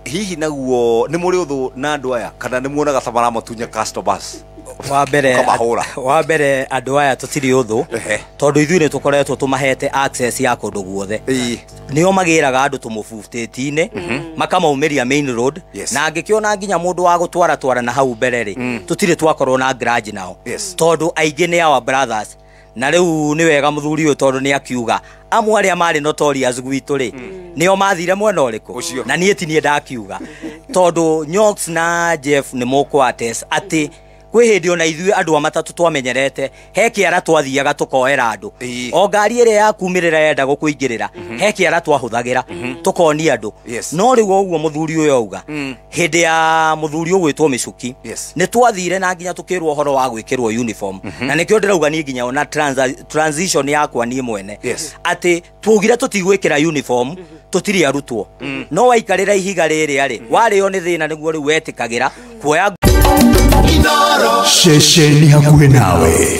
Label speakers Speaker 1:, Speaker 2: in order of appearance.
Speaker 1: hihi naguo nĩ mũrĩ ũthũ na andũ aya kana nĩ muonaga ta maramatunya customers
Speaker 2: wa mbere andũ aya tũtirĩ ũthũ tondũ ithuĩ nĩ tũkoretwo tũmahete access ya kũndũ guothe nĩo magĩraga andũ tũmũbutĩti-inĩ makamaumeria main road na angĩkĩona nginya mũndũ wa gũtwara na hau mbere rĩ tũtirĩ twakorwo na grudge nao tondũ aingĩ nĩ our brothers na rĩu nĩ wega mũthuri ũyũ tondũ nĩ akiuga amwe arĩa marĩ notorious gwitũ rĩ nĩo mathire mwena ũrĩkũ na niĩ ti niĩ ndakiuga tondũ Nyox na Jeff nĩ mũkwates atĩ kwĩ hĩndĩ ona ithuĩ andũ amatatũ twamenyerete he kĩara twathiaga tũkoera andũ o ngari ĩrĩa yakumĩrĩra yenda gũkũingĩrĩra he kĩara twahũthagĩra tũkonia andũ no rĩu ũguo mũthuri ũyũ auga hĩndĩ ya mũthuri ũgwĩtwo Mĩcuki nĩ twathire na nginya tũkĩrwo ũhoro wa gwĩkĩrwo uniform na nĩkĩo ndĩrauga niĩ nginya ona transition yakwa niĩ mwene atĩ twaugire tũtigwĩkĩra uniform tũtirĩ arutwo no waikarĩra ihiga rĩrĩa rĩ warĩo nĩ thĩna nĩguo rĩu wetĩkagĩra kuoya
Speaker 3: Sheshe ni hakuhe nawe.